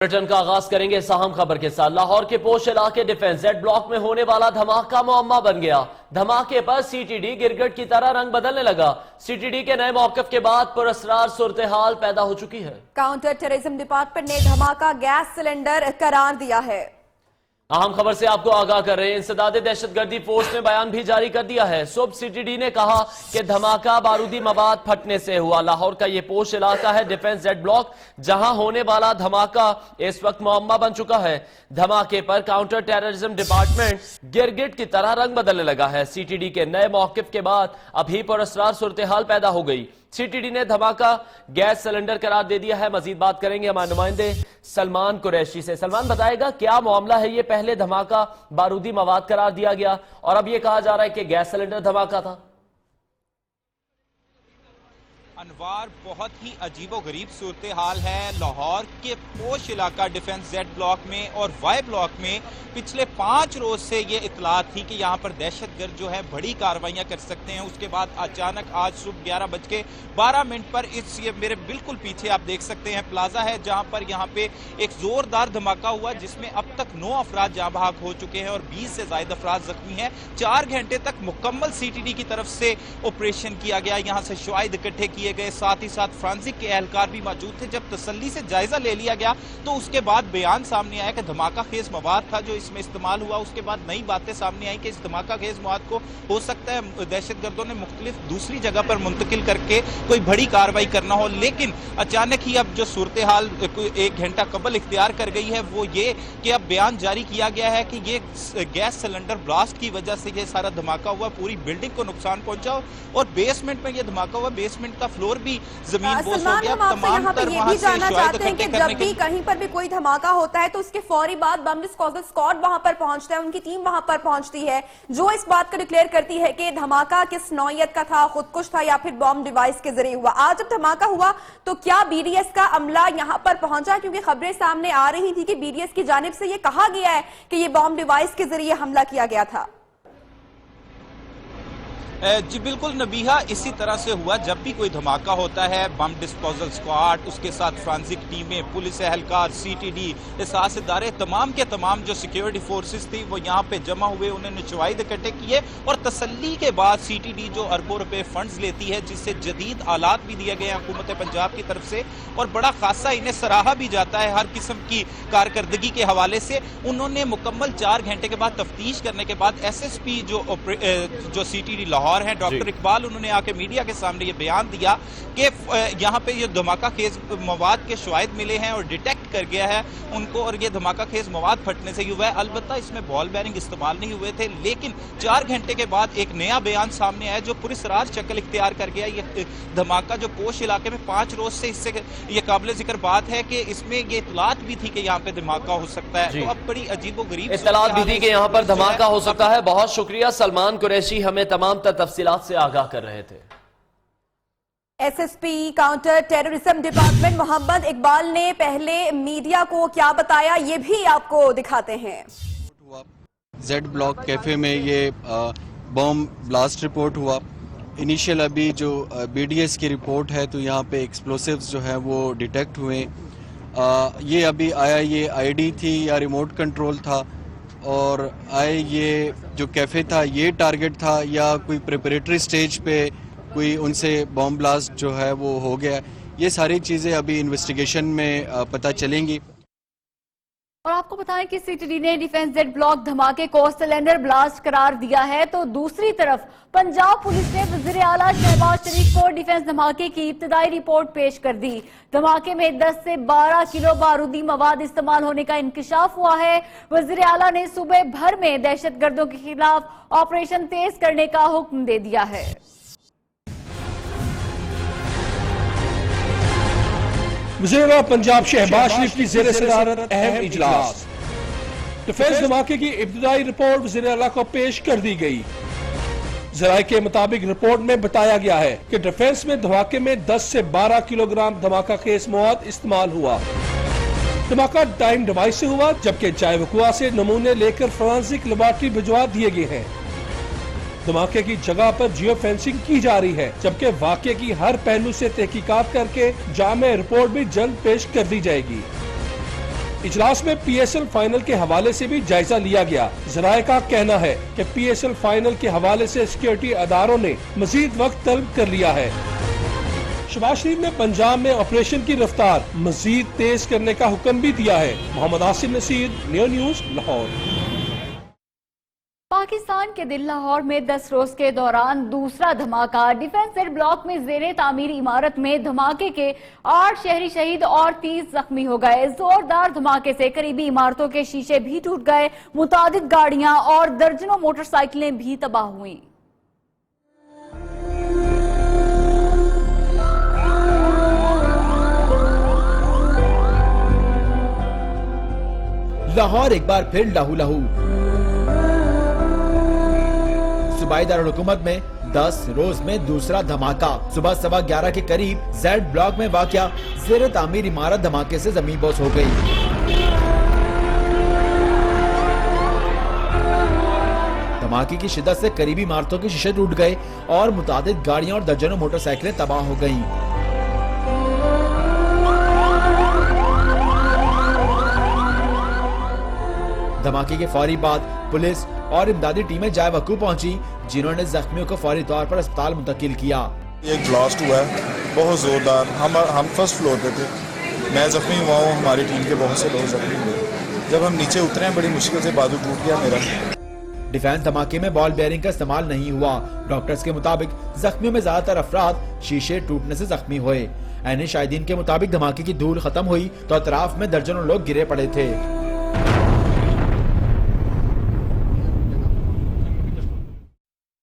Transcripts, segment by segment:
Bulletin का आगाज करेंगे इस अहम खबर के साथ। लाहौर के पोश इलाके डिफेंस जेड ब्लॉक में होने वाला धमाका मुअम्मा बन गया। धमाके पर सीटीडी गिरगिट की तरह रंग बदलने लगा। सीटीडी के नए मौक़िफ़ के बाद पुरअसरार सूरत हाल पैदा हो चुकी है। काउंटर टेररिज्म डिपार्टमेंट ने धमाका गैस सिलेंडर करार दिया है। अहम खबर से आपको आगाह कर रहे हैं। इंसदाद दहशतगर्दी फोर्स ने बयान भी जारी कर दिया है। सुबह सीटीडी ने कहा कि धमाका बारूदी मवाद फटने से हुआ। लाहौर का यह पोश इलाका है डिफेंस जेड ब्लॉक, जहां होने वाला धमाका इस वक्त मुअम्मा बन चुका है। धमाके पर काउंटर टेररिज्म डिपार्टमेंट गिरगिट की तरह रंग बदलने लगा है। सीटीडी के नए मौक़िफ़ के बाद अभी पुरअसरार सूरत हाल पैदा हो गई। सीटीडी ने धमाका गैस सिलेंडर करार दे दिया है। मजीद बात करेंगे हमारे नुमाइंदे सलमान कुरैशी से। सलमान, बताएगा क्या मामला है? ये पहले धमाका बारूदी मवाद करार दिया गया और अब ये कहा जा रहा है कि गैस सिलेंडर धमाका था। अनवार, बहुत ही अजीबोगरीब सूरत हाल है लाहौर के पोश इलाका डिफेंस जेड ब्लॉक में और वाई ब्लॉक में। पिछले 5 रोज से ये इतलात थी कि यहाँ पर दहशतगर्द जो है बड़ी कार्रवाइयाँ कर सकते हैं। उसके बाद अचानक आज सुबह 11:12 पर ये मेरे बिल्कुल पीछे आप देख सकते हैं प्लाजा है, जहाँ पर यहाँ पे एक जोरदार धमाका हुआ जिसमें अब तक 9 अफराद जाँ बहक हो चुके हैं और 20 से ज्यादा अफराद जख्मी हैं। 4 घंटे तक मुकम्मल सीटीडी की तरफ से ऑपरेशन किया गया। यहाँ से शवाहिद इकट्ठे किए गए, साथ ही साथ फ्रांसिक के एहलकार भी मौजूद थे। जब तसल्ली से जायजा ले लिया गया तो उसके बाद बयान सामने आया कि धमाका खेज मवाद था जो इसमें इस्तेमाल हुआ। उसके बाद नई बातें सामने आई कि इस धमाका खेज मवाद को हो सकता है दहशतगर्दों ने मुख्तलिफ दूसरी जगह पर मुंतकिल करके कोई बड़ी कार्रवाई करना हो। लेकिन अचानक ही अब जो सूरत हाल 1 घंटा कबल इख्तियार कर गई है वो ये कि अब बयान जारी किया गया है कि ये गैस सिलेंडर ब्लास्ट की वजह से ये सारा धमाका हुआ, पूरी बिल्डिंग को नुकसान पहुंचा और बेसमेंट में ये धमाका हुआ। बेसमेंट का फ्लोर भी जमीन बोस हो गया। तमाम यहाँ पे ये भी जानना चाहते हैं कि जब भी कहीं पर भी कोई धमाका होता है तो उसके फौरी बाद बम डिस्पोजल स्क्वाड वहां पर पहुंचता है, उनकी टीम वहां पर पहुंचती है जो इस बात को डिक्लेयर करती है कि धमाका किस नौयत का था, खुदकुश था या फिर बॉम्ब डिवाइस के जरिए हुआ। आज जब धमाका हुआ तो क्या बीडीएस का अमला यहां पर पहुंचा? क्योंकि खबरें सामने आ रही थी कि बीडीएस की जानिब से यह कहा गया है कि यह बॉम्ब डिवाइस के जरिए हमला किया गया था। जी बिल्कुल नबीहा, इसी तरह से हुआ। जब भी कोई धमाका होता है बम डिस्पोजल स्क्वाड, उसके साथ फ्रांसिक टीमें, पुलिस एहलकार, सीटीडी, एहसास इदारे, तमाम के तमाम जो सिक्योरिटी फोर्सेस थी वो यहाँ पे जमा हुए। उन्होंने शवाहिद इकट्ठे किए और तसल्ली के बाद सीटीडी जो अरबों रुपए फंड्स लेती है, जिससे जदीद आलात भी दिए गए हैं हुकूमत पंजाब की तरफ से और बड़ा खासा इन्हें सराहा भी जाता है हर किस्म की कारकर्दगी के हवाले से। उन्होंने मुकम्मल 4 घंटे के बाद तफ्तीश करने के बाद SSP जो सीटीडी लाहौर हैं डॉक्टर इकबाल, उन्होंने आके मीडिया के सामने ये बयान दिया कि यहाँ पे ये धमाका खेज मवाद के शवाहिद मिले हैं और डिटेक्ट कर गया है उनको और ये धमाका खेज मवाद फटने से ही हुआ है। अलबत्ता इसमें बॉल बेरिंग इस्तेमाल नहीं हुए थे। लेकिन 4 घंटे के बाद एक नया बयान सामने आया जो पुरअसरार शक्ल इख्तियार कर गया। ये धमाका जो पोश इलाके में 5 रोज से इससे ये काबिल जिक्र बात है कि इसमें ये इतलात भी थी कि यहाँ पे धमाका हो सकता है। तो अब बड़ी अजीबोगरीब इतलात भी थी कि यहाँ पर धमाका हो सकता है। बहुत शुक्रिया सलमान कुरैशी, हमें तमाम तफसीलात से आगाह कर रहे थे। SSP counter terrorism department Mohammad Iqbal ने पहले मीडिया को क्या बताया ये भी आपको दिखाते हैं। जेड ब्लॉक कैफे में ये बॉम्ब ब्लास्ट रिपोर्ट हुआ। इनिशियल अभी जो BDS की रिपोर्ट है तो यहाँ पे एक्सप्लोसिव्स जो है वो डिटेक्ट हुए। ये अभी आया, ये ID थी या रिमोट कंट्रोल था और ये जो कैफ़े था ये टारगेट था या कोई प्रिपरेटरी स्टेज पे कोई उनसे बॉम्ब ब्लास्ट जो है वो हो गया। ये सारी चीज़ें अभी इन्वेस्टिगेशन में पता चलेंगी। और आपको बताएं कि सीटीडी ने डिफेंस जेड ब्लॉक धमाके को सिलेंडर ब्लास्ट करार दिया है तो दूसरी तरफ पंजाब पुलिस ने वज़ीर आला शहबाज शरीफ को डिफेंस धमाके की इब्तिदाई रिपोर्ट पेश कर दी। धमाके में 10 से 12 किलो बारूदी मवाद इस्तेमाल होने का इंकशाफ हुआ है। वज़ीर आला ने सूबे भर में दहशतगर्दों के खिलाफ ऑपरेशन तेज करने का हुक्म दे दिया है। वज़ीर आला पंजाब शहबाज शरीफ की ज़ेर सदारत अहम इजलास। डिफेंस धमाके की इब्तिदाई रिपोर्ट वज़ीर आला को पेश कर दी गई। ज़राए के मुताबिक रिपोर्ट में बताया गया है कि डिफेंस में धमाके में 10 से 12 किलोग्राम धमाका खेज मवाद इस्तेमाल हुआ। धमाका टाइम डिवाइस से हुआ जबकि जाए वक़ुआ से नमूने लेकर फोरेंसिक लेबोरेटरी भिजवा दिए गए हैं। धमाके की जगह पर जियो फेंसिंग की जा रही है जबकि वाक़े की हर पहलू से तहकीकात करके जामे रिपोर्ट भी जल्द पेश कर दी जाएगी। इजलास में PSL फाइनल के हवाले से भी जायजा लिया गया। जराये का कहना है कि PSL फाइनल के हवाले से सिक्योरिटी अदारों ने मजीद वक्त तलब कर लिया है। शहबाज शरीफ ने पंजाब में ऑपरेशन की रफ्तार मजीद तेज करने का हुक्म भी दिया है। Mohammad Asim Nasir, new news, Lahore. पाकिस्तान के दिल लाहौर में 10 रोज के दौरान दूसरा धमाका। डिफेंस जेड ब्लॉक में जेरे तामीर इमारत में धमाके के 8 शहरी शहीद और 30 जख्मी हो गए। जोरदार धमाके से करीबी इमारतों के शीशे भी टूट गए। मुतादिद गाड़ियां और दर्जनों मोटरसाइकिलें भी तबाह हुई। लाहौर एक बार फिर लहू लहू। सूबाई दारुल हुकूमत में 10 रोज में दूसरा धमाका। सुबह 11:15 के करीब जेड ब्लॉक में वाक़या ज़ेरे तामीर इमारत धमाके से जमीन बोस हो गई। धमाके की शिद्दत से करीबी इमारतों के शीशे टूट गए और मुतादिद गाड़ियां और दर्जनों मोटरसाइकिलें तबाह हो गईं। धमाके के फौरी बाद पुलिस और इमदादी टीमें जाए वकू पहुंची, जिन्होंने जख्मियों को फौरी तौर पर अस्पताल मुंतकिल किया। एक ब्लास्ट हुआ है बहुत जोरदार। हम फर्स्ट फ्लोर पे थे, मैं जख्मी हुआ हूँ, हमारी टीम के बहुत से लोग जख्मी हुए। जब हम नीचे उतरे हैं बड़ी मुश्किल से बाजू टूट गया मेरा। डिफेंस धमाके में बॉल बेयरिंग का इस्तेमाल नहीं हुआ। डॉक्टर्स के मुताबिक जख्मियों में ज्यादातर अफराद शीशे टूटने से जख्मी हुए। ऐने शाहिदीन के मुताबिक धमाके की धूल खत्म हुई तो अतराफ में दर्जनों लोग गिरे पड़े थे।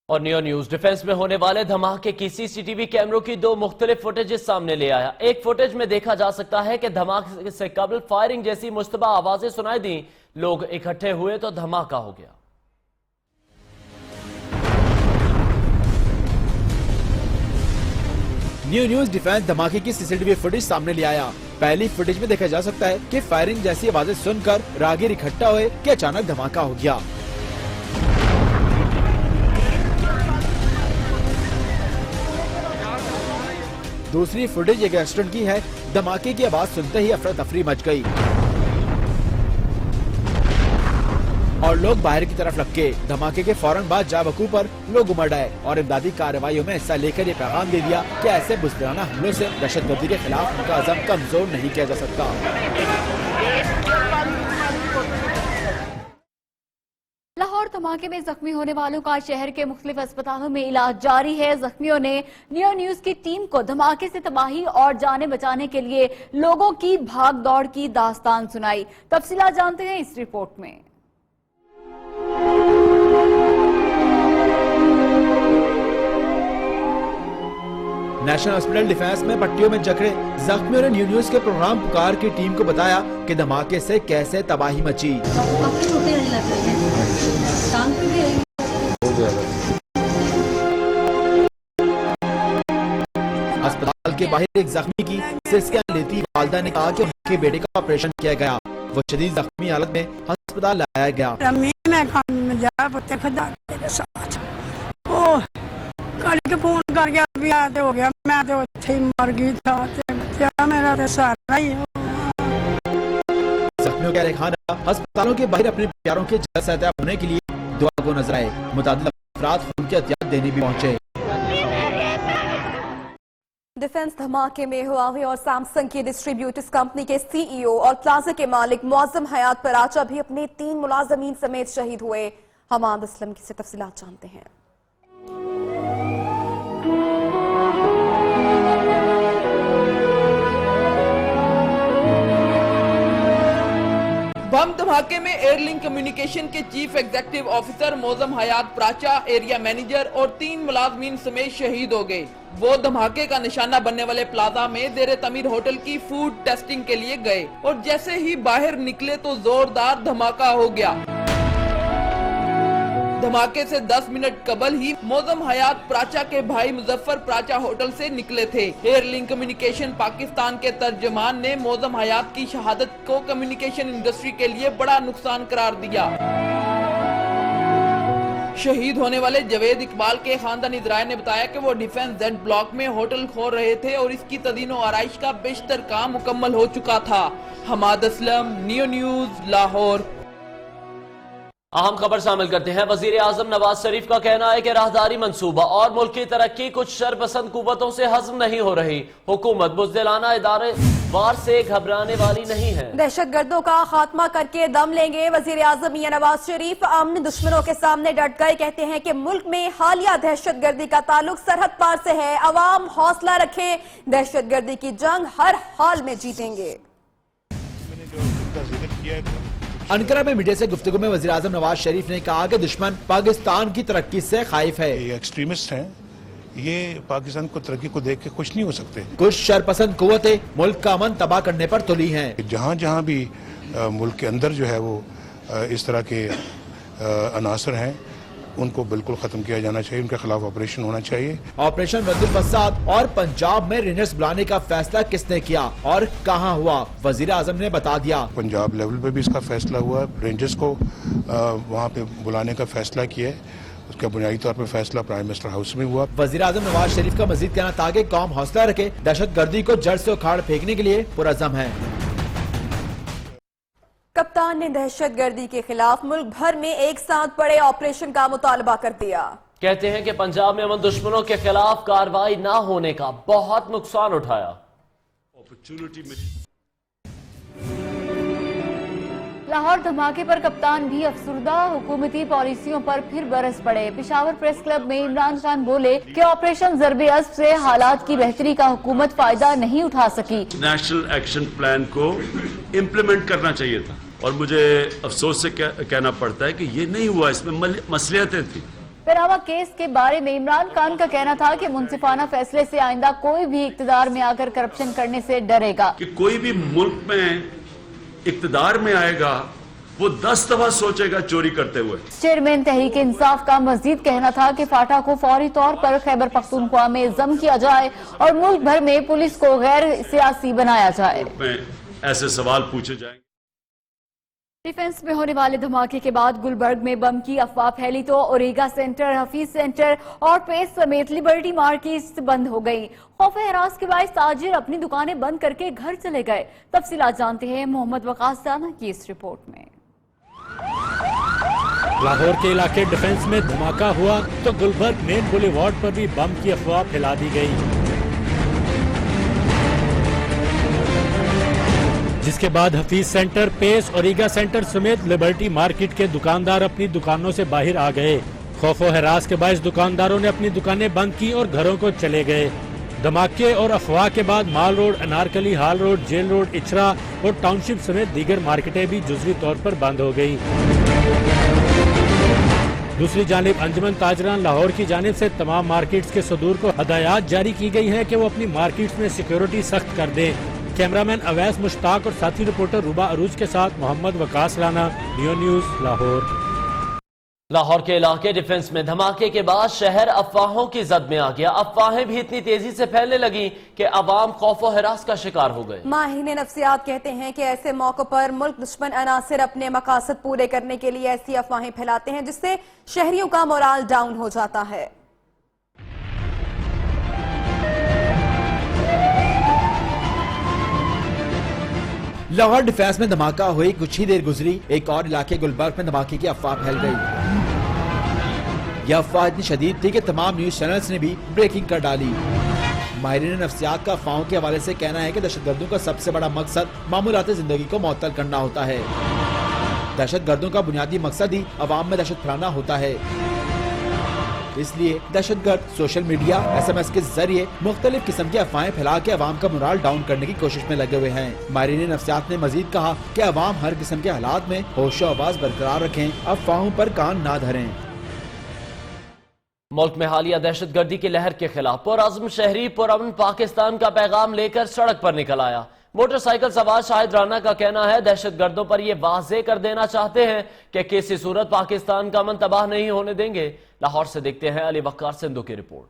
और न्यू न्यूज डिफेंस में होने वाले धमाके की सीसीटीवी कैमरों की 2 मुख्तलिफ फुटेजेस सामने ले आया। एक फुटेज में देखा जा सकता है कि धमाके से कबल फायरिंग जैसी मुश्तबा आवाजें सुनाई दी, लोग इकट्ठे हुए तो धमाका हो गया। न्यू न्यूज डिफेंस धमाके की सीसीटीवी फुटेज सामने ले आया। पहली फुटेज में देखा जा सकता है कि फायरिंग जैसी आवाजें सुनकर राहगीर इकट्ठा हुए कि अचानक धमाका हो गया। दूसरी फुटेज एक रेस्टोरेंट की है। धमाके की आवाज सुनते ही अफरा तफरी मच गई और लोग बाहर की तरफ लपके। धमाके के फौरन बाद जावकू पर लोग उमड़ आए और इमदादी कार्रवाइयों में हिस्सा लेकर ये पैगाम दे दिया कि ऐसे बुज़दिलाना हमलों से दहशतगर्दी के खिलाफ उनका अज़म कमजोर नहीं किया जा सकता। लाहौर धमाके में जख्मी होने वालों का शहर के मुख्तलिफ अस्पतालों में इलाज जारी है। जख्मियों ने न्यू न्यूज की टीम को धमाके से तबाही और जाने बचाने के लिए लोगों की भाग दौड़ की दास्तान सुनाई। तफसीलात जानते हैं इस रिपोर्ट में। नेशनल हॉस्पिटल डिफेंस में पट्टियों में जकड़े जख्मियों ने न्यू न्यूज के प्रोग्राम पुकार की टीम को बताया कि धमाके से कैसे तबाही मची। अस्पताल के बाहर एक जख्मी की सिटी स्कैन लेती वालिदा ने कहा कि उनके बेटे का ऑपरेशन किया गया। वो शदीद जख्मी हालत में अस्पताल लाया गया। फोन कर गया हो गया, मैं तो उत्थे ही मर गई था। क्या मेरा तो सारा ही जख्मियों का खाना अस्पतालों के बाहर अपने प्यारों के जल्द सहता होने के लिए दुआ को नजर आए। मुतादिद अफराद खून की एहतियात देने भी पहुंचे। डिफेंस धमाके में हुआवे और सैमसंग की डिस्ट्रीब्यूटर्स कंपनी के सीईओ और प्लाजा के मालिक मौजम हयात पराचा भी अपने 3 मुलाजमीन समेत शहीद हुए। हमाद असलम की से तफसीलात जानते हैं। बम धमाके में एयरलिंक कम्युनिकेशन के चीफ एग्जीक्यूटिव ऑफिसर मौजम हयात पराचा, एरिया मैनेजर और 3 मुलाजमीन समेत शहीद हो गए। वो धमाके का निशाना बनने वाले प्लाजा में ज़ेरे तमीर होटल की फूड टेस्टिंग के लिए गए और जैसे ही बाहर निकले तो जोरदार धमाका हो गया। धमाके से 10 मिनट कबल ही मौजम हयात पराचा के भाई मुजफ्फर पराचा होटल से निकले थे। एयरलिंक कम्युनिकेशन पाकिस्तान के तर्जमान ने मौजम हयात की शहादत को कम्युनिकेशन इंडस्ट्री के लिए बड़ा नुकसान करार दिया। शहीद होने वाले जावेद इकबाल के खानदानी ज़राए ने बताया कि वो डिफेंस जेड ब्लॉक में होटल खोल रहे थे और इसकी तदीनो आराइश का बेशतर काम मुकम्मल हो चुका था। Hamad Aslam, Neo News, Lahore. अहम खबर शामिल करते हैं। वजीर आजम नवाज शरीफ का कहना है कि राहदारी मंसूबा और मुल्क की तरक्की कुछ शरपसंद कुव्वतों से हजम नहीं हो रही। हुकूमत बुज़दिलाना इदारे वार से घबराने वाली नहीं है। दहशतगर्दों का खात्मा करके दम लेंगे। वजीर आजम मियां नवाज शरीफ अमन दुश्मनों के सामने डट गए। कहते हैं कि मुल्क में हालिया दहशतगर्दी का ताल्लुक सरहद पार से है। अवाम हौसला रखे, दहशतगर्दी की जंग हर हाल में जीतेंगे। अनकरा में मीडिया से गुफ्तगू में वज़ीर आज़म नवाज शरीफ ने कहा कि दुश्मन पाकिस्तान की तरक्की से खाइफ है। ये एक्सट्रीमिस्ट हैं, ये पाकिस्तान को तरक्की को देख के खुश नहीं हो सकते। कुछ शरपसंद कुव्वतें मुल्क का अमन तबाह करने पर तुली हैं। जहाँ जहाँ भी मुल्क के अंदर जो है वो इस तरह के अनासर हैं, उनको बिल्कुल खत्म किया जाना चाहिए। उनके खिलाफ ऑपरेशन होना चाहिए। ऑपरेशन रद्दुल फसाद और पंजाब में रेंजर्स बुलाने का फैसला किसने किया और कहां हुआ, वजीर आजम ने बता दिया। पंजाब लेवल पे भी इसका फैसला हुआ। रेंजर्स को वहाँ पे बुलाने का फैसला किया है। उसका बुनियादी तौर पर फैसला प्राइम मिनिस्टर हाउस में हुआ। वजीर आजम नवाज शरीफ का मजीद कहना था कि कौम हौसला रखे, दहशत गर्दी को जड़ से उखाड़ फेंकने के लिए पुरअज़्म है। कप्तान ने दहशतगर्दी के खिलाफ मुल्क भर में एक साथ बड़े ऑपरेशन का मुतालबा कर दिया। कहते हैं कि पंजाब में अमन दुश्मनों के खिलाफ कार्रवाई न होने का बहुत नुकसान उठाया। लाहौर धमाके पर कप्तान भी अफसुर्दा, हुकूमती पॉलिसियों पर फिर बरस पड़े। पेशावर प्रेस क्लब में इमरान खान बोले कि ऑपरेशन ज़र्ब-ए-अस्ब से हालात की बेहतरी का हुकूमत फायदा नहीं उठा सकी। नेशनल एक्शन प्लान को इम्प्लीमेंट करना चाहिए था और मुझे अफसोस से कहना पड़ता है कि ये नहीं हुआ। इसमें मसलियतें थी। पनामा केस के बारे में इमरान खान का कहना था कि मुनसिफाना फैसले से आइंदा कोई भी इक्तदार में आकर करप्शन करने से डरेगा। कि कोई भी मुल्क में इक्तदार में आएगा वो 10 दफा सोचेगा चोरी करते हुए। चेयरमैन तहरीक इंसाफ का मजीद कहना था कि फाटा को फौरी तौर पर खैबर पख्तूनख्वा में जम किया जाए और मुल्क भर में पुलिस को गैर सियासी बनाया जाए। ऐसे सवाल पूछे जाएंगे। डिफेंस में होने वाले धमाके के बाद गुलबर्ग में बम की अफवाह फैली तो ओरेगा सेंटर, हफीज सेंटर और पेस समेत लिबर्टी मार्केट बंद हो गई। खौफ हरास के बायस ताजिर अपनी दुकानें बंद करके घर चले गए। तफसीलात जानते हैं मोहम्मद वकास दाना की इस रिपोर्ट में। लाहौर के इलाके डिफेंस में धमाका हुआ तो गुलबर्ग मेन बुलेवार्ड पर भी बम की अफवाह फैला दी गई, जिसके बाद हफीज सेंटर, पेस और ईगा सेंटर समेत लिबर्टी मार्केट के दुकानदार अपनी दुकानों से बाहर आ गए। खौफो हरास के बायस दुकानदारों ने अपनी दुकानें बंद की और घरों को चले गए। धमाके और अफवाह के बाद माल रोड, अनारकली, हाल रोड, जेल रोड, इचरा और टाउनशिप समेत दीगर मार्केटें भी जुज़वी तौर पर बंद हो गई। दूसरी जानिब अंजुमन ताजरान लाहौर की जानिब से तमाम मार्केट्स के सदूर को हदायत जारी की गई है कि वो अपनी मार्केट्स में सिक्योरिटी सख्त कर दें। कैमरामैन अवैस मुश्ताक और साथी रिपोर्टर रूबा अरूज के साथ मोहम्मद वकास राना, नियो न्यूज, लाहौर। लाहौर के इलाके डिफेंस में धमाके के बाद शहर अफवाहों की जद में आ गया। अफवाहें भी इतनी तेजी से फैलने लगी कि अवाम खौफो हरास का शिकार हो गए। माहिर नफ्सियात कहते हैं कि ऐसे मौकों पर मुल्क दुश्मन अनासिर अपने मकासद पूरे करने के लिए ऐसी अफवाहें फैलाते हैं जिससे शहरियों का मोराल डाउन हो जाता है। लाहौर डिफेंस में धमाका हुई कुछ ही देर गुजरी, एक और इलाके गुलबर्ग में धमाके की अफवाह फैल गई। यह अफवाह इतनी शदीद थी कि तमाम न्यूज चैनल्स ने भी ब्रेकिंग कर डाली। माहिरीन नफ्सियात का अफवाहों के हवाले से कहना है कि दहशतगर्दों का सबसे बड़ा मकसद मामूलात जिंदगी को मुअत्तल करना होता है। दहशतगर्दों का बुनियादी मकसद ही अवाम में दहशत फैलाना होता है। इसलिए दहशतगर्द सोशल मीडिया, SMS के जरिए मुख्तलिफ किस्म की अफवाहें फैला के अवाम का मोराल डाउन करने की कोशिश में लगे हुए हैं। माहिरीन नफ्सियात ने मजीद कहा कि अवाम हर किस्म के हालात में होशो आवाज बरकरार रखें, अफवाहों पर कान ना धरें। मुल्क में हालिया दहशतगर्दी की लहर के खिलाफ पुरअज़्म शहरी पुरअमन पाकिस्तान का पैगाम लेकर सड़क पर निकल आया। मोटरसाइकिल सवार शाहिद राना का कहना है दहशतगर्दों पर ये वाज़े कर देना चाहते हैं कि किसी सूरत पाकिस्तान का अमन तबाह नहीं होने देंगे। लाहौर से देखते हैं अली वक्कार सिंधु की रिपोर्ट।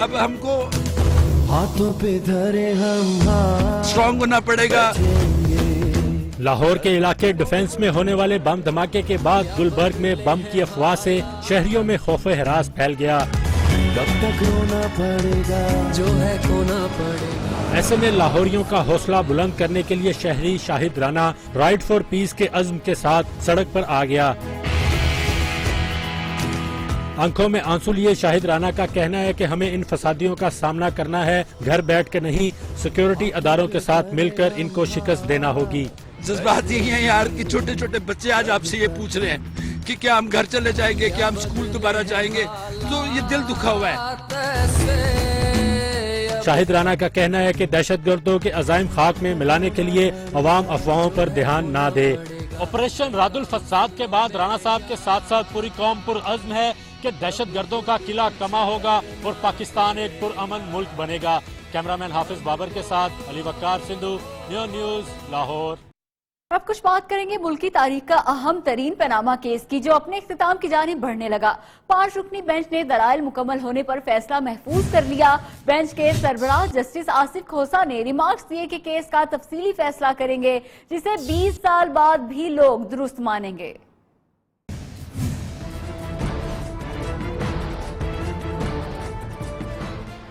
अब हमको हाथों पे धरे हम स्ट्रॉन्ग होना पड़ेगा। लाहौर के इलाके डिफेंस में होने वाले बम धमाके के बाद गुलबर्ग में बम की अफवाह से शहरियों में खौफ हिरास फैल गया। कब तक रोना पड़ेगा, जो है खोना पड़ेगा। ऐसे में लाहौरियों का हौसला बुलंद करने के लिए शहरी Shahid Rana right for piece के अज़्म के साथ सड़क पर आ गया। आंखों में आंसू लिए शाहिद राना का कहना है कि हमें इन फसादियों का सामना करना है, घर बैठ के नहीं, सिक्योरिटी अदारों के साथ मिलकर इनको शिकस्त देना होगी। जज्बात यही है यार कि छोटे छोटे बच्चे आज आपसे ये पूछ रहे हैं कि क्या हम घर चले जाएंगे, क्या हम स्कूल दोबारा जाएंगे, तो ये दिल दुखा हुआ है। शाहिद राना का कहना है कि दहशतगर्दों के अजाइम खाक में मिलाने के लिए अवाम अफवाहों पर ध्यान ना दे। ऑपरेशन रादुल फसाद के बाद राणा साहब के साथ साथ पूरी कौम पुरअज़्म है कि दहशतगर्दों का किला कमा होगा और पाकिस्तान एक पुरअमन मुल्क बनेगा। कैमरामैन हाफिज बाबर के साथ अली वक्कार सिंधु, न्यू न्यूज़, लाहौर। अब कुछ बात करेंगे मुल्क की तारीख का अहम तरीन पनामा केस की, जो अपने इख्तिताम की जानिब बढ़ने लगा। 5 रुकनी बेंच ने दलाइल मुकम्मल होने पर फैसला महफूज कर लिया। बेंच के सरबराह जस्टिस आसिफ खोसा ने रिमार्क्स दिए कि केस का तफसीली फैसला करेंगे, जिसे 20 साल बाद भी लोग दुरुस्त मानेंगे।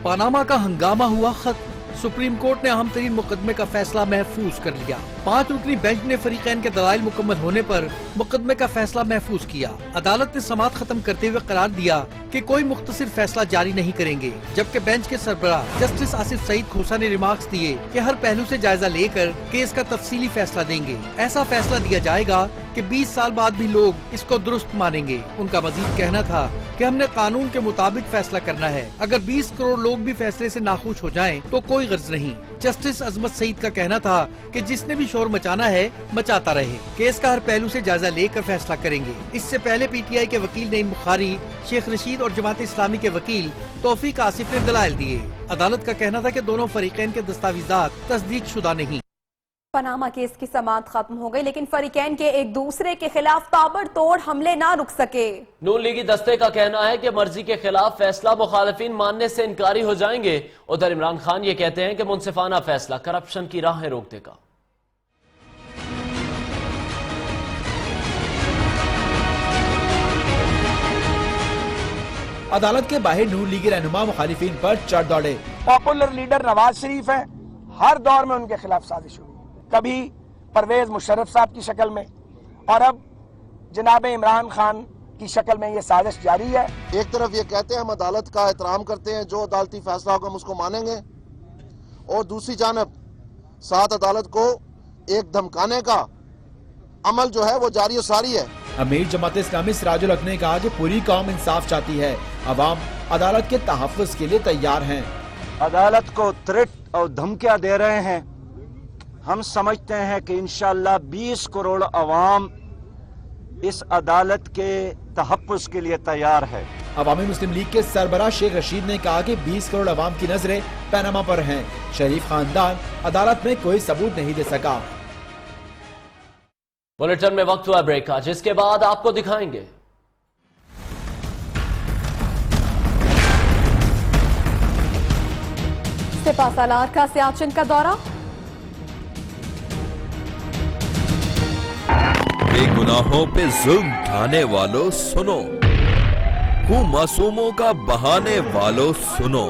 पनामा का हंगामा हुआ खत्म। सुप्रीम कोर्ट ने अहम तरीन मुकदमे का फैसला महफूज कर लिया। 5 रुकनी बेंच ने फरीकैन के दलाइल मुकम्मल होने पर मुकदमे का फैसला महफूज किया। अदालत ने समाअत खत्म करते हुए करार दिया कि कोई मुख्तसर फैसला जारी नहीं करेंगे, जबकि बेंच के सरबराह जस्टिस आसिफ सईद खोसा ने रिमार्क्स दिए कि हर पहलू से जायजा लेकर केस का तफसीली फैसला देंगे। ऐसा फैसला दिया जाएगा कि 20 साल बाद भी लोग इसको दुरुस्त मानेंगे। उनका मजीद कहना था कि हमने कानून के मुताबिक फैसला करना है। अगर 20 करोड़ लोग भी फैसले से नाखुश हो जाएं तो कोई गर्ज नहीं। जस्टिस अजमत सईद का कहना था कि जिसने भी शोर मचाना है मचाता रहे, केस का हर पहलू से जायजा लेकर फैसला करेंगे। इससे पहले पीटीआई के वकील नईम बुखारी, शेख रशीद और जमात इस्लामी के वकील तौफीक आसिफ ने दलाइल दिए। अदालत का कहना था कि दोनों फरीकैन के दस्तावेजात तस्दीक शुदा नहीं। पनामा केस की समाअत खत्म हो गई, लेकिन फरीकैन के एक दूसरे के खिलाफ ताबड़तोड़ हमले ना रुक सके। नून लीगी दस्ते का कहना है कि मर्जी के खिलाफ फैसला मुखालिफिन मानने से इनकारी हो जाएंगे। उधर इमरान खान ये कहते हैं कि मुनसिफाना फैसला करप्शन की राहें रोक देगा। अदालत के बाहर नून लीगी रहनुमा मुखालिफिन पर चढ़ दौड़े। पॉपुलर लीडर नवाज शरीफ है, हर दौर में उनके खिलाफ साजिश हुई, कभी परवेज मुशर्रफ साहब की शक्ल में और अब जनाब इमरान खान की शक्ल में ये साजिश जारी है। एक तरफ ये कहते हैं हम अदालत का एहतराम करते हैं, जो अदालती फैसला होगा हम उसको मानेंगे, और दूसरी जानब साथ अदालत को एक धमकाने का अमल जो है वो जारी और सारी है। अमीर जमात इस्लामी सिराजुल हक ने कहा कि पूरी कौम इंसाफ चाहती है, अवाम अदालत के तहफ़्फ़ुज़ के लिए तैयार हैं। अदालत को थ्रेट और धमकियां दे रहे हैं। हम समझते हैं कि इंशाअल्लाह 20 करोड़ अवाम इस अदालत के तहफ़्फ़ुज़ के लिए तैयार है। अवामी मुस्लिम लीग के सरबराह शेख रशीद ने कहा कि 20 करोड़ अवाम की नजरें पनामा पर हैं। शरीफ खानदान अदालत में कोई सबूत नहीं दे सका। बुलेटिन में वक्त हुआ ब्रेक का, जिसके बाद आपको दिखाएंगे सिपहसालार का सियाचिन का दौरा, बेगुनाहों पे जुल्म ढाने वालों सुनो, मासूमों का बहाने वालों सुनो।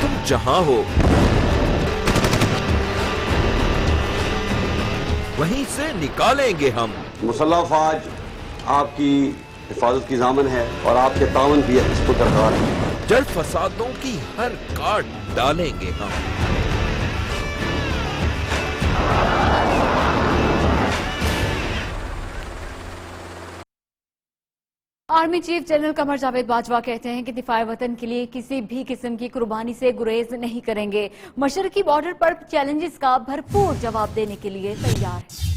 तुम जहां हो वहीं से निकालेंगे हम। मुसल्लह फौज आपकी हिफाजत की जामन है और आपके तावन भी इस पर दरकार है। जल फसादों की हर काट डालेंगे हम। Army chief general Qamar Javed Bajwa कहते हैं कि दिफाए वतन के लिए किसी भी किस्म की कुर्बानी से गुरेज नहीं करेंगे। मशरकी बॉर्डर पर चैलेंजेस का भरपूर जवाब देने के लिए तैयार है।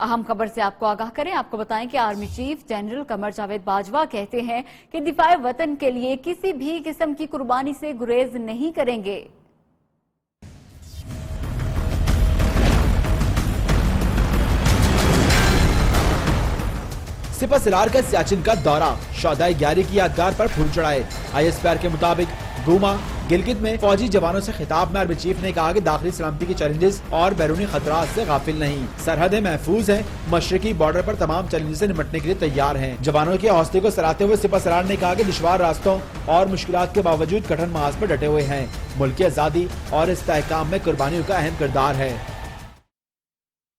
अहम खबर से आपको आगाह करें, आपको बताएं कि army chief general Qamar Javed Bajwa कहते हैं कि दिफाए वतन के लिए किसी भी किस्म की कुर्बानी से गुरेज नहीं करेंगे। सिपा सलार का सियाचिन का दौरा, शौदाई 11 की यादगार पर फूल चढ़ाए। ISPR के मुताबिक गुमा गिलगित में फौजी जवानों से खिताब में आर्मी चीफ ने कहा कि दाखिली सलामती के चैलेंजेस और बैरूनी खतरात से गाफिल नहीं, सरहदें महफूज हैं, मशरकी बॉर्डर पर तमाम चैलेंजेस से निपटने के लिए तैयार हैं। जवानों के हौसले को सराहते हुए सिपा सलार ने कहा कि दुश्वार रास्तों और मुश्किलात के बावजूद कठिन महाज पर डटे हुए हैं। मुल्क की आजादी और इस्तेहकाम में कुर्बानियों का अहम किरदार है।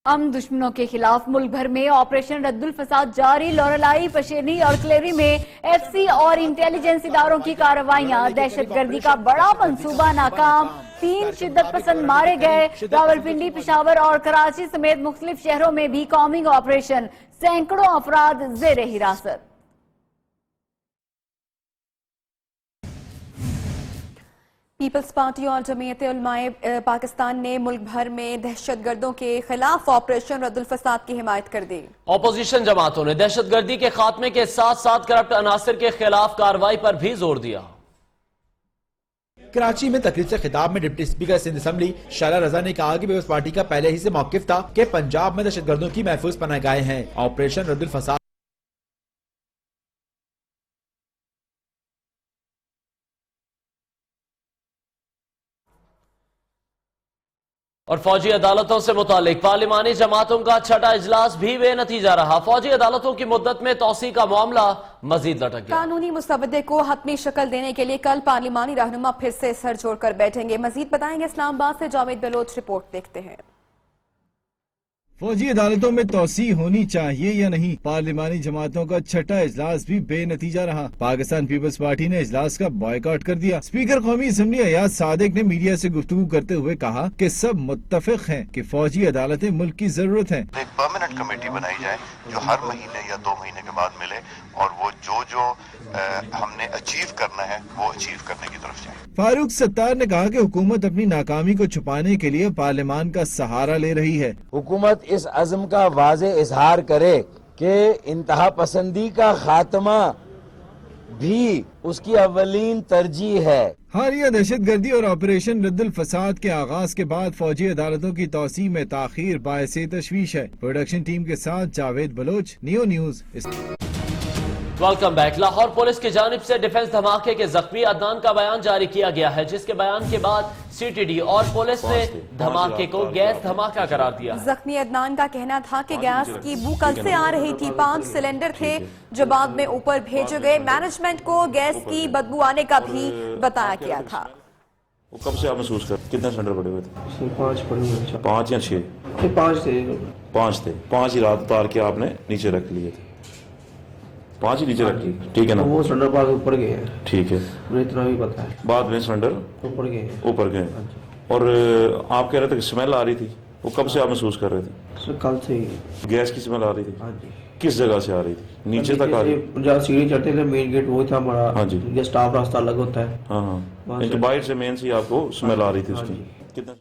हम दुश्मनों के खिलाफ मुल्क भर में ऑपरेशन रद्दुल फसाद जारी। लोरेलाई, पशेनी और क्लेरी में FC और इंटेलिजेंस इदारों की कार्रवाइयां। दहशतगर्दी का बड़ा मंसूबा नाकाम, 3 शिद्दत पसंद मारे गए। रावलपिंडी, पेशावर और कराची समेत मुख्तलिफ शहरों में भी कॉम्बिंग ऑपरेशन, सैकड़ों अफराद जेर हिरासत। पीपल्स पार्टी और जमीयत उलमाए पाकिस्तान ने मुल्क भर में दहशतगर्दों के खिलाफ ऑपरेशन रद्दुल फसाद की हिमायत कर दी। ऑपोजिशन जमातों ने दहशतगर्दी के खात्मे के साथ साथ करप्ट अनासर के खिलाफ कार्रवाई पर भी जोर दिया। कराची में तकरीर से खिताब में डिप्टी स्पीकर सिंध असम्बली शाला रजा ने कहा कि पीपल्स पार्टी का पहले ही से मौकिफ था कि पंजाब में दहशतगर्दों की महफूज पनाहगाहें हैं। ऑपरेशन रद्दुल फसाद और फौजी अदालतों से मुतालिक पार्लिमानी जमातों का छठा इजलास भी बेनतीजा रहा। फौजी अदालतों की मुद्दत में तौसी का मामला मजीद लटक गया। कानूनी मुसवदे को हतमी शक्ल देने के लिए कल पार्लिमानी रहनुमा फिर से सर जोड़कर बैठेंगे। मजीद बताएंगे इस्लामाबाद से जावेद बलोच, रिपोर्ट देखते हैं। फौजी अदालतों में तौसी होनी चाहिए या नहीं, पार्लिमानी जमातों का छठा इजलास भी बेनतीजा रहा। पाकिस्तान पीपल्स पार्टी ने इजलास का बॉयकॉट कर दिया। स्पीकर कौमी असम्बली अयाज सादिक ने मीडिया से गुफ्तगू करते हुए कहा कि सब मुत्तफिक हैं कि फौजी अदालतें मुल्क की जरूरत है। एक परमानेंट कमेटी बनाई जाए जो हर महीने या 2 महीने के बाद मिले और वो जो हमने अचीव करना है वो अचीव करने की तरफ जाए। फारूक सत्तार ने कहा कि हुकूमत अपनी नाकामी को छुपाने के लिए पार्लियामान का सहारा ले रही है। हुकूमत इस अज़्म का वाज़े इजहार करे कि इंतहा पसंदी का खात्मा भी उसकी अव्वलीन तरजीह है। हालिया दहशतगर्दी और ऑपरेशन रद्दुल फसाद के आगाज के बाद फौजी अदालतों की तौसी में ताखीर बायसे तशवीश है। प्रोडक्शन टीम के साथ Javed Baloch, Neo News. Welcome back. Lahore police की जानिब से डिफेंस धमाके के जख्मी अदनान का बयान जारी किया गया है, जिसके बयान के बाद CTD और पुलिस ने धमाके को गैस धमाका करार दिया। जख्मी अदनान का कहना था कि गैस की बू कल से आ रही थी। 5 सिलेंडर थे जो बाद में ऊपर भेजे गए। मैनेजमेंट को गैस की बदबू आने का भी बताया गया था। वो कब से आप महसूस कर कितने सिलेंडर पड़े हुए थे? 5 पड़े हुए थे। 5 या 6? 5 थे। 5 थे। 5 ही रात उतार के आपने नीचे रख लिए थे। 5 ही नीचे रखी, ठीक है ना? वो सिलेंडर बाद ऊपर गए हैं। ठीक है, मुझे इतना भी पता है। बाद में सिलेंडर ऊपर गए हैं। ऊपर गए। और आप कह रहे थे कि स्मेल आ रही थी, वो कब से आप महसूस कर रहे थे? कल से ही गैस की स्मेल आ रही थी। किस जगह से आ रही थी? नीचे तक आ रही थी? जहाँ सीढ़ी चढ़ते थे मेन गेट वही था हमारा। हाँ जी, ये स्टाफ रास्ता अलग होता है। हाँ, तो बाहर से मेन से आपको स्मेल आ रही थी उसकी। कितना?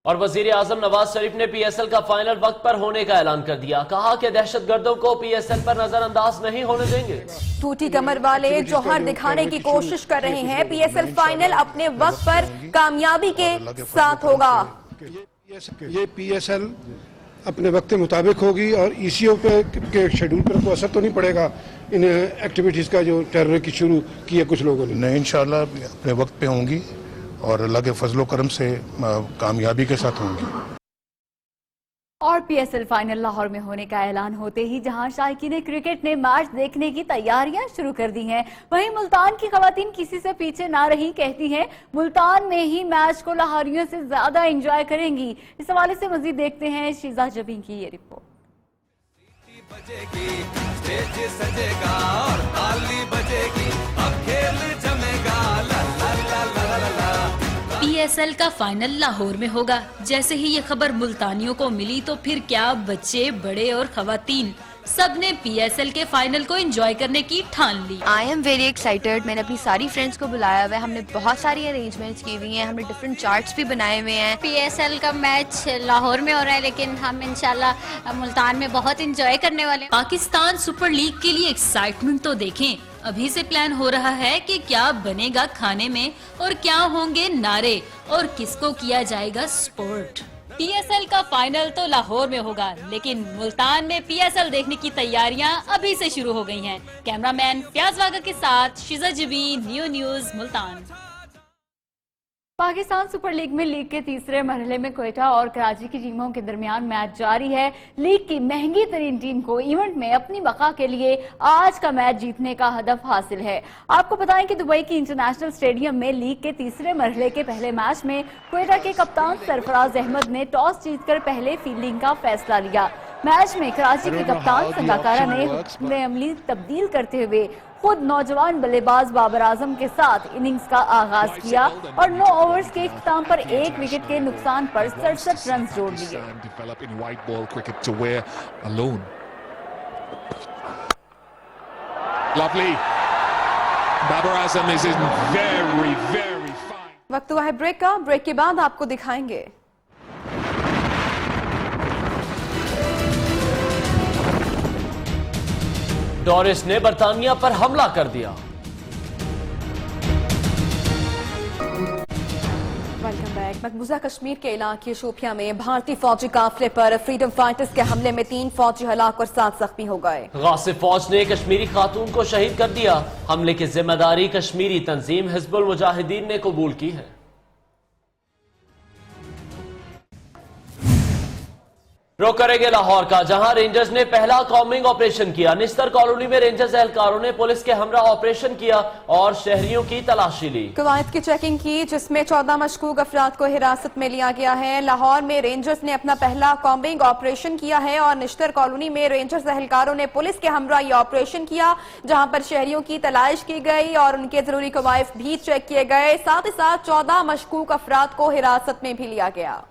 और वजीर आजम नवाज शरीफ ने PSL का फाइनल वक्त पर होने का ऐलान कर दिया। कहा कि दहशतगर्दों को PSL पर नजरअंदाज नहीं होने देंगे। टूटी कमर वाले जौहर दिखाने की कोशिश कर रहे हैं। PSL फाइनल अपने वक्त पर कामयाबी के साथ होगा। ये PSL अपने वक्त के मुताबिक होगी और ECO के शेड्यूल पर कोई असर तो नहीं पड़ेगा इन एक्टिविटीज का जो टेरर की शुरू की है कुछ लोगों ने? नहीं, इंशाल्लाह अपने वक्त पे होंगी और अल्लाह के फजलो करम से कामयाबी के साथ होंगी। और PSL फाइनल लाहौर में होने का ऐलान होते ही जहां शायकीन क्रिकेट ने मैच देखने की तैयारियां शुरू कर दी हैं, वहीं मुल्तान की खवातीन किसी से पीछे ना रही। कहती हैं मुल्तान में ही मैच को लाहौरियों से ज्यादा एंजॉय करेंगी। इस हवाले से मजीद देखते हैं शीजा जबी की ये रिपोर्ट। PSL का फाइनल लाहौर में होगा। जैसे ही ये खबर मुल्तानियों को मिली तो फिर क्या बच्चे, बड़े और खवातीन सबने PSL के फाइनल को एंजॉय करने की ठान ली। I am very excited. मैंने अपनी सारी फ्रेंड्स को बुलाया हुआ है। हमने बहुत सारी अरेंजमेंट्स की हुई हैं। हमने डिफरेंट चार्ट्स भी बनाए हुए हैं। PSL का मैच लाहौर में हो रहा है, लेकिन हम इंशाल्लाह मुल्तान में बहुत एंजॉय करने वाले हैं। पाकिस्तान सुपर लीग के लिए एक्साइटमेंट तो देखें। अभी से प्लान हो रहा है कि क्या बनेगा खाने में और क्या होंगे नारे और किसको किया जाएगा स्पोर्ट। पीएसएल का फाइनल तो लाहौर में होगा, लेकिन मुल्तान में पीएसएल देखने की तैयारियां अभी से शुरू हो गई हैं। कैमरामैन फयाज वागा के साथ शिजा जबी, new news Multan. Pakistan super league में लीग के तीसरे मरहले में क्वेटा और कराची की टीमों के दरमियान मैच जारी है। लीग की महंगी तरीन टीम को इवेंट में अपनी बका के लिए आज का मैच जीतने का हदफ हासिल है। आपको बताएं कि दुबई की इंटरनेशनल स्टेडियम में लीग के तीसरे मरहले के पहले मैच में क्वेटा के कप्तान सरफराज अहमद ने टॉस जीतकर पहले फील्डिंग का फैसला लिया। मैच में कराची के कप्तान संगाकारा ने हुक्म अमली तब्दील करते हुए खुद नौजवान बल्लेबाज बाबर आजम के साथ इनिंग्स का आगाज किया और 9 ओवर्स के इख्तिताम पर 1 विकेट के नुकसान पर 67 रन जोड़ लिए। वक्त हुआ है ब्रेक का। ब्रेक के बाद आपको दिखाएंगे डोरिस ने बर्तानिया पर हमला कर दिया। Welcome back. मकबूजा कश्मीर के इलाके शोपिया में भारतीय फौजी काफिले पर फ्रीडम फाइटर्स के हमले में 3 फौजी हलाक और 7 जख्मी हो गए। गासिब फौज ने कश्मीरी खातून को शहीद कर दिया। हमले की जिम्मेदारी कश्मीरी तंजीम हिजबुल मुजाहिदीन ने कबूल की है। रुख करेंगे लाहौर का, जहां रेंजर्स ने पहला कॉम्बिंग ऑपरेशन किया। निस्तर कॉलोनी में रेंजर्स एहलकारों ने पुलिस के हमरा ऑपरेशन किया और शहरियों की तलाशी ली। कवायद की चेकिंग की, जिसमें 14 मशकूक अफराद को हिरासत में लिया गया है। लाहौर में रेंजर्स ने अपना पहला कॉम्बिंग ऑपरेशन किया है और निस्तर कॉलोनी में रेंजर्स एहलकारों ने पुलिस के हमरा ये ऑपरेशन किया, जहां पर शहरियों की तलाश की गई और उनके जरूरी कवायद भी चेक किए गए। साथ ही साथ 14 मशकूक अफराद को हिरासत में भी लिया गया।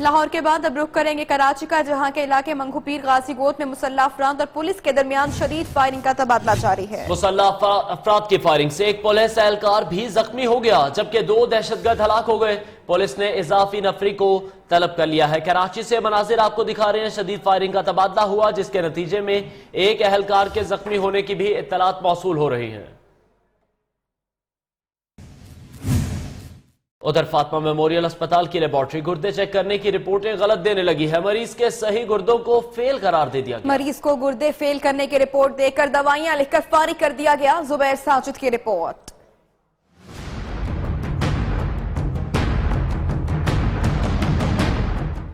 लाहौर के बाद अब रुख करेंगे कराची का, जहां के इलाके मंगूपीर गाजीगोट में मुसल्लह अफराद और पुलिस के दरमियान शदीद फायरिंग का तबादला जारी है। मुसल्लह अफराद की फायरिंग से एक पुलिस एहलकार भी जख्मी हो गया, जबकि 2 दहशतगर्द हलाक हो गए। पुलिस ने इजाफी नफरी को तलब कर लिया है। कराची से मनाजिर आपको दिखा रहे हैं। शदीद फायरिंग का तबादला हुआ, जिसके नतीजे में एक एहलकार के जख्मी होने की भी इत्तलात मौसूल हो रही है। उधर फातिमा मेमोरियल अस्पताल की लेबोरेटरी गुर्दे चेक करने की रिपोर्टें गलत देने लगी है। मरीज के सही गुर्दों को फेल करार दे दिया गया। मरीज को गुर्दे फेल करने की रिपोर्ट देकर दवाइयां लिखकर फारिग कर दिया गया। जुबैर साजिद की रिपोर्ट।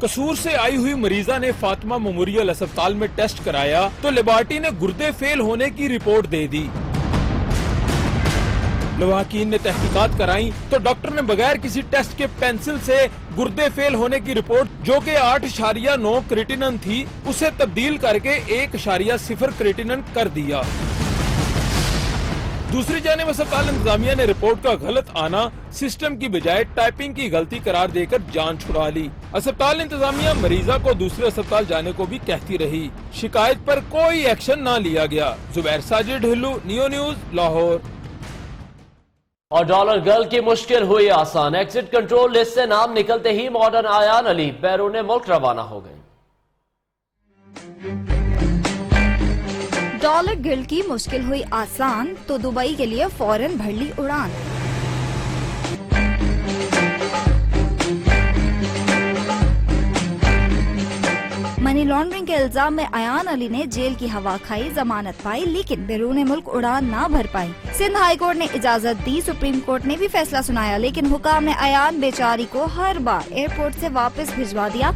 कसूर से आई हुई मरीजा ने फातिमा मेमोरियल अस्पताल में टेस्ट कराया तो लेबोरेटरी ने गुर्दे फेल होने की रिपोर्ट दे दी। लवाहकीन ने तहकीकात कराई तो डॉक्टर ने बगैर किसी टेस्ट के पेंसिल से गुर्दे फेल होने की रिपोर्ट, जो कि 8.9 क्रिएटिनिन थी, उसे तब्दील करके 1.0 क्रिएटिनिन कर दिया। दूसरी जानिब अस्पताल इंतजामिया ने रिपोर्ट का गलत आना सिस्टम की बजाय टाइपिंग की गलती करार देकर जान छुड़ा ली। अस्पताल इंतजामिया मरीजा को दूसरे अस्पताल जाने को भी कहती रही। शिकायत पर कोई एक्शन न लिया गया। Zubair Sajid, new news Lahore. और डॉलर गर्ल की मुश्किल हुई आसान। एग्जिट कंट्रोल लिस्ट से नाम निकलते ही मॉडर्न आयान अली बैरून मुल्क रवाना हो गए। डॉलर गर्ल की मुश्किल हुई आसान तो दुबई के लिए फौरन भर ली उड़ान। मनी लॉन्ड्रिंग के इल्जाम में अयान अली ने जेल की हवा खाई, जमानत पाई, लेकिन बैरून मुल्क उड़ान ना भर पाई। सिंध हाई कोर्ट ने इजाजत दी, सुप्रीम कोर्ट ने भी फैसला सुनाया, लेकिन हुकाम ने अयान बेचारी को हर बार एयरपोर्ट से वापस भिजवा दिया।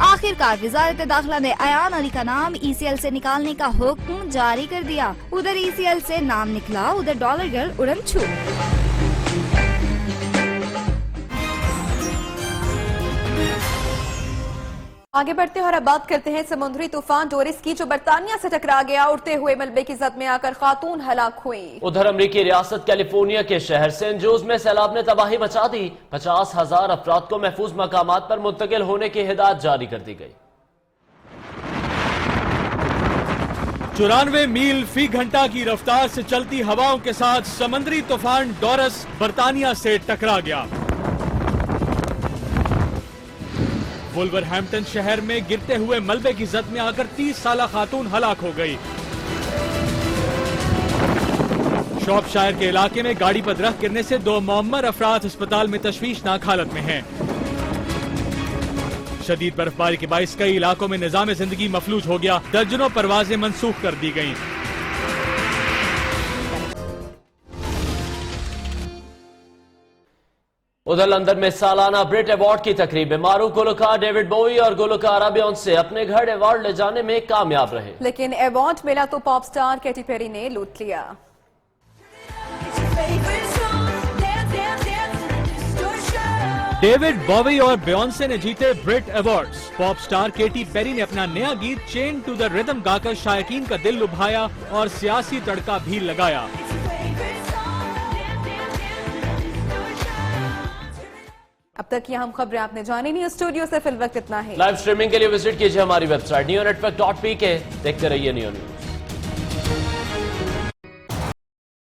आखिरकार वजारत दाखिला ने अयान अली का नाम ECL से निकालने का हुक्म जारी कर दिया। उधर ECL से नाम निकला, उधर डॉलर गर्ल उड़न छू। आगे बढ़ते हैं और अब बात करते हैं समुद्री तूफान डोरिस की, जो बर्तानिया से टकरा गया। उड़ते हुए मलबे की जद में आकर खातून हलाक हुई। उधर अमरीकी रियासत कैलिफोर्निया के शहर सेंट जोस में सैलाब ने तबाही मचा दी। 50,000 अफराद को महफूज मकामात पर मुंतकिल होने की हिदायत जारी कर दी गई। 94 मील फी घंटा की रफ्तार से चलती हवाओं के साथ समुद्री तूफान डोरिस बर्तानिया से टकरा गया। वुल्वरहैम्पटन शहर में गिरते हुए मलबे की जद में आकर 30 साला खातून हलाक हो गई। शॉपशायर के इलाके में गाड़ी पर दरख्त गिरने से 2 मुअम्मर अफराद अस्पताल में तशवीशनाक हालत में हैं। शदीद बर्फबारी के बाइस कई इलाकों में निजाम जिंदगी मफलूज हो गया, दर्जनों परवाजें मंसूख कर दी गयी। उधर लंदन में सालाना ब्रिट अवार्ड की तकरीब में मारूफ गुलकार डेविड बोवी और गुलकारा बियोंसे अपने घर अवार्ड ले जाने में कामयाब रहे, लेकिन अवार्ड मिला तो पॉप स्टार कैटी पेरी ने लूट लिया। डेविड बॉवी और बियोंसे ने जीते Brit awards. Pop star Katy Perry ने अपना नया गीत चेन टू द रिदम गाकर शायकीन का दिल लुभाया और सियासी तड़का भी लगाया। अब तक की अहम खबरें आपने जानी नहीं। स्टूडियो से फिल वक्त इतना ही। लाइव स्ट्रीमिंग के लिए विजिट कीजिए हमारी वेबसाइट neonetwork.pk। देखते रहिए नियो न्यूज।